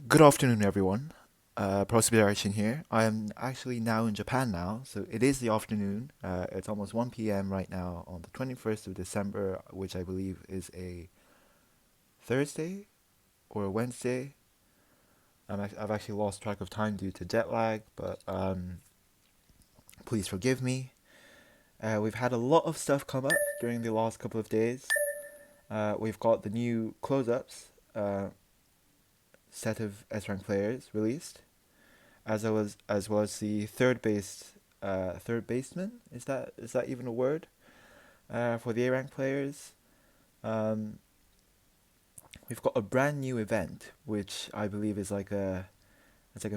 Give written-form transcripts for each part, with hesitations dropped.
Good afternoon, everyone. Prospi here. I am actually now in Japan now, so it is the afternoon. It's almost 1 p.m. right now on the 21st of December, which I believe is a Thursday or a Wednesday. I've actually lost track of time due to jet lag, but please forgive me. We've had a lot of stuff come up during the last couple of days. We've got the new close-ups set of S-rank players released, as well as the third baseman. Is that even a word? For the A rank players, um, we've got a brand new event, which I believe is like a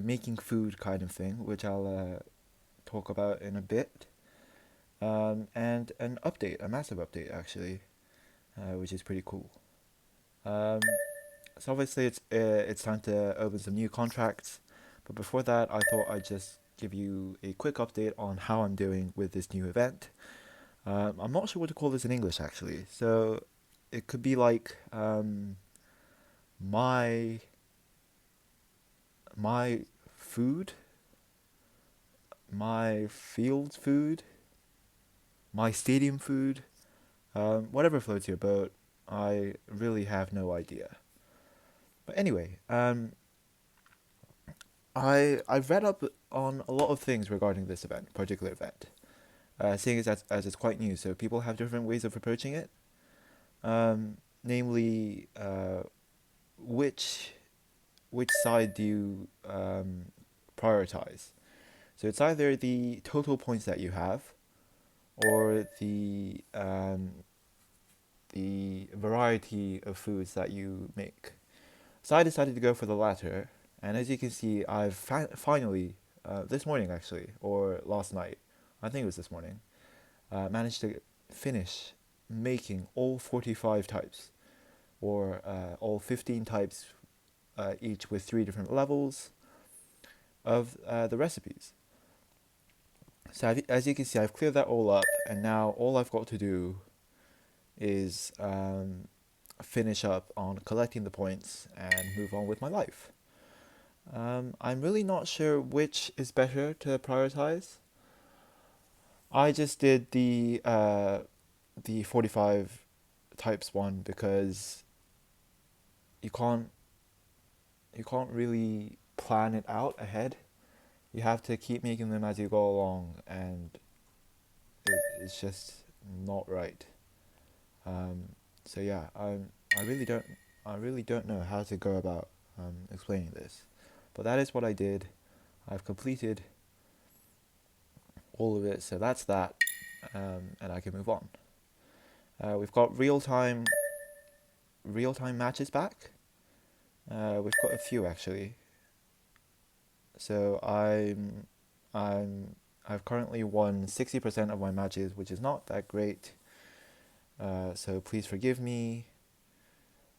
making food kind of thing, which I'll talk about in a bit. And an update, a massive update actually, which is pretty cool. Um, so obviously it's time to open some new contracts. But before that, I thought I'd just give you a quick update on how I'm doing with this new event. I'm not sure what to call this in English actually. So it could be like my my food, my field food, my stadium food, whatever floats your boat. I really have no idea. But anyway, I've read up on a lot of things regarding this particular event. Seeing as it's quite new, so people have different ways of approaching it. Namely, which side do you prioritize? So it's either the total points that you have, or the variety of foods that you make. So I decided to go for the latter, and as you can see, I've finally, this morning actually, or last night, I think it was this morning, managed to finish making all 45 types, or all 15 types, each with 3 different levels of the recipes. So as you can see, I've cleared that all up, and now all I've got to do is finish up on collecting the points and move on with my life. I'm really not sure which is better to prioritize. I just did the 45 types one because you can't really plan it out ahead. You have to keep making them as you go along, and it's just not right. So yeah, I really don't I really don't know how to go about explaining this, but that is what I did. I've completed all of it, so that's that, and I can move on. We've got real time matches back. We've got a few actually. So I've currently won 60% of my matches, which is not that great. So please forgive me.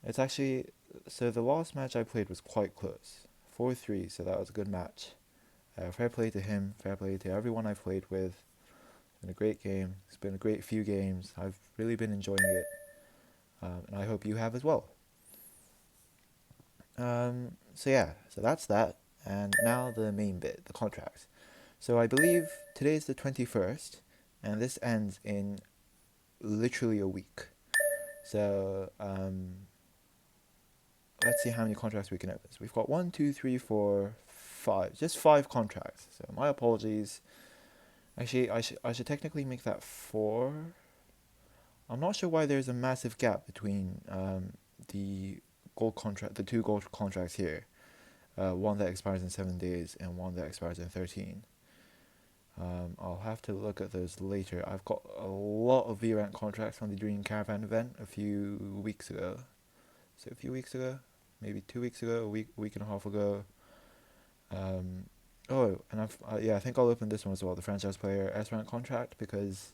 It's actually, so the last match I played was quite close, 4-3. So that was a good match. Fair play to him. Fair play to everyone I've played with. It's been a great game. It's been a great few games. I've really been enjoying it, and I hope you have as well. So yeah, so that's that. And now the main bit, the contracts. So I believe today's the 21st, and this ends in literally a week. So let's see how many contracts we can open. So we've got one, two, three, four, five, just 5 contracts. So my apologies. Actually, I should technically make that 4. I'm not sure why there's a massive gap between the the 2 gold contracts here. One that expires in 7 days and one that expires in 13. I'll have to look at those later. I've got a lot of V-Rank contracts from the Dream Caravan event a few weeks ago. So a few weeks ago, maybe 2 weeks ago, week and a half ago. Oh, and I think I'll open this one as well, the franchise player S-Rank contract, because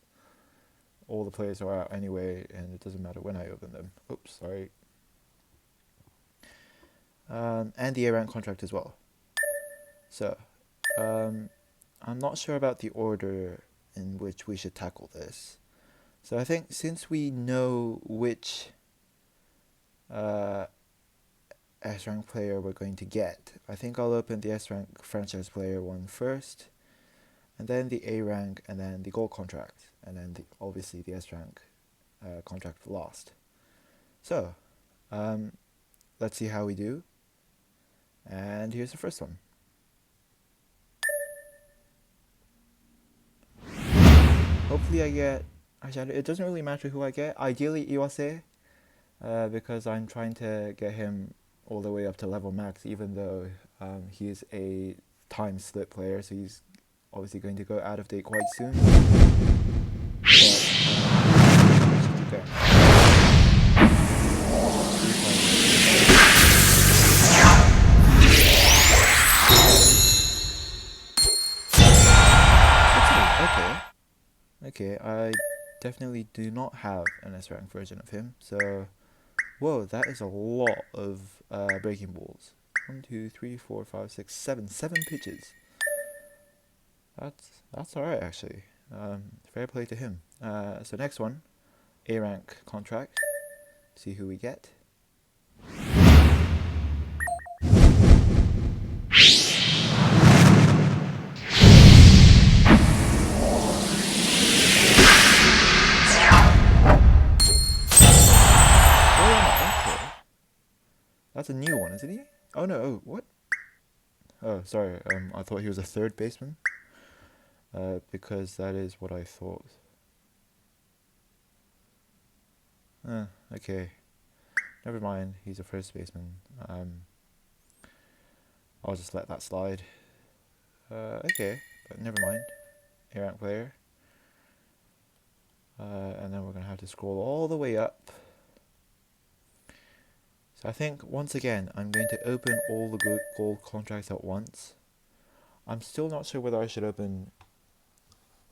all the players are out anyway, and it doesn't matter when I open them. Oops, sorry. And the A-Rank contract as well. So, I'm not sure about the order in which we should tackle this. So I think since we know which S rank player we're going to get. I think I'll open the S rank franchise player one first, and then the A rank, and then the gold contract, and then obviously the S rank contract last. So, let's see how we do. And here's the first one. Hopefully I get... Actually, it doesn't really matter who I get. Ideally Iwase, because I'm trying to get him all the way up to level max, even though he is a time slip player, so he's obviously going to go out of date quite soon. But, should keep going. Okay, I definitely do not have an S rank version of him, so... Whoa, that is a lot of breaking balls. 1, 2, 3, 4, 5, 6, 7. 7 pitches. That's alright, actually. Fair play to him. So next one, A rank contract. See who we get. That's a new one, isn't he? Oh no, oh, what? Oh, sorry, I thought he was a third baseman. Because that is what I thought. Okay. Never mind, he's a first baseman. I'll just let that slide. Okay, but never mind. A rank player. And then we're gonna have to scroll all the way up. So I think, once again, I'm going to open all the gold contracts at once. I'm still not sure whether I should open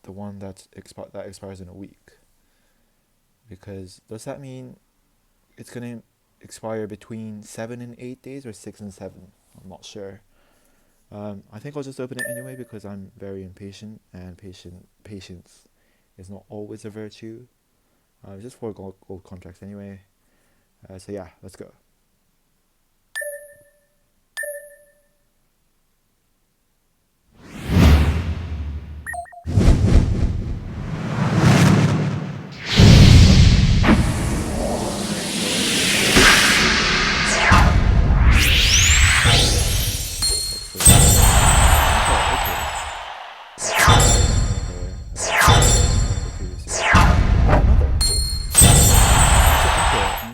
the one that expires in a week. Because, does that mean it's going to expire between 7 and 8 days, or 6 and 7? I'm not sure. I think I'll just open it anyway, because I'm very impatient, and patience is not always a virtue. Just 4 gold contracts anyway. So yeah, let's go.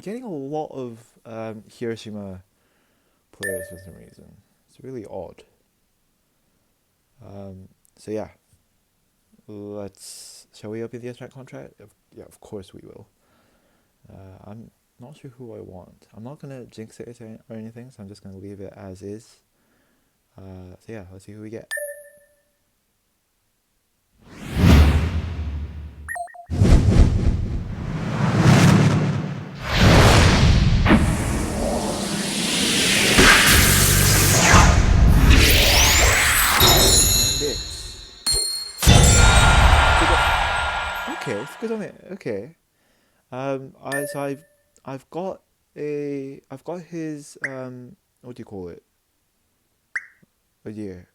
Getting a lot of Hiroshima players for some reason. It's really odd. So yeah, shall we open the S rank contract? Yeah, of course we will. I'm not sure who I want. I'm not gonna jinx it or anything, so I'm just gonna leave it as is. So yeah, let's see who we get. Okay. I've got his what do you call it? Oh dear.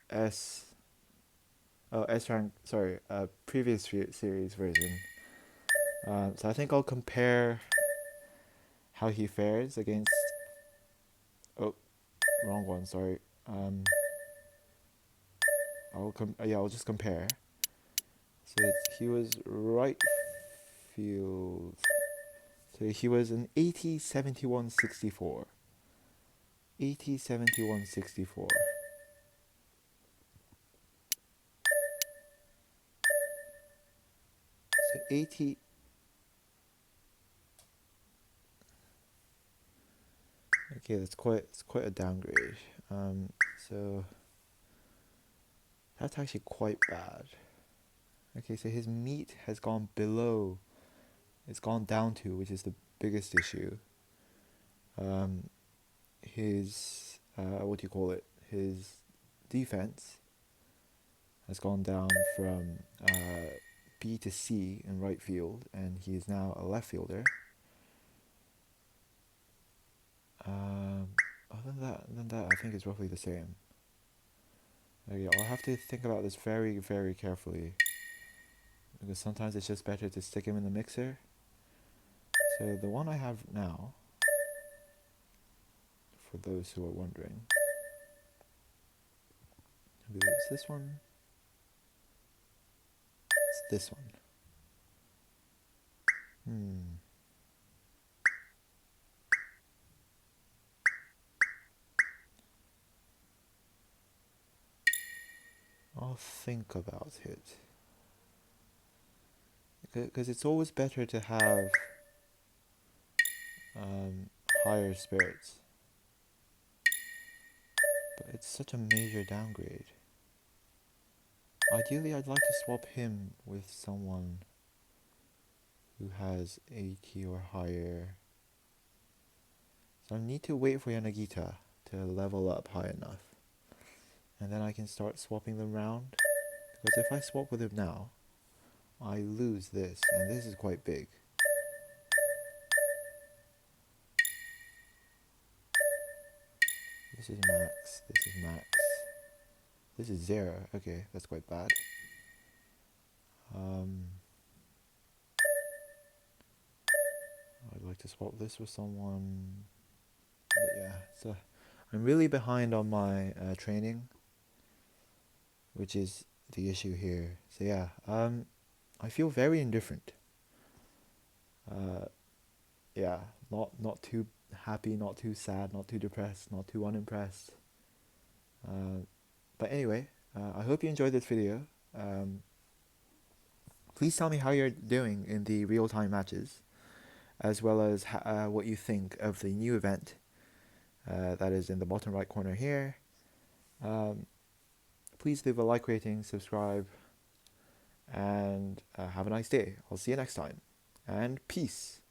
S rank. Sorry. Previous series version. So I think I'll compare how he fares against. Oh, wrong one. Sorry. I'll just compare. So he was right field. So he was an 80, 71, 64. 80, 71, 64. So 80. Okay, it's quite a downgrade. So that's actually quite bad. Okay, so his meat has gone below. It's gone down to, which is the biggest issue. His what do you call it? His defense has gone down from B to C in right field, and he is now a left fielder. that I think is roughly the same. Okay, I'll have to think about this very, very carefully, because sometimes it's just better to stick him in the mixer. So the one I have now, for those who are wondering, maybe it's this one. It's this one. I'll think about it. Because it's always better to have higher spirits. But it's such a major downgrade. Ideally, I'd like to swap him with someone who has 80 or higher. So I need to wait for Yanagita to level up high enough. And then I can start swapping them around. Because if I swap with him now, I lose this, and this is quite big. This is max, this is max. This is 0, okay, that's quite bad. I'd like to swap this with someone, but yeah, so I'm really behind on my training, which is the issue here. So yeah, I feel very indifferent. Yeah, not too happy, not too sad, not too depressed, not too unimpressed. But anyway, I hope you enjoyed this video. Please tell me how you're doing in the real-time matches, as well as what you think of the new event that is in the bottom right corner here. Please leave a like, rating, subscribe, and have a nice day. I'll see you next time, and peace.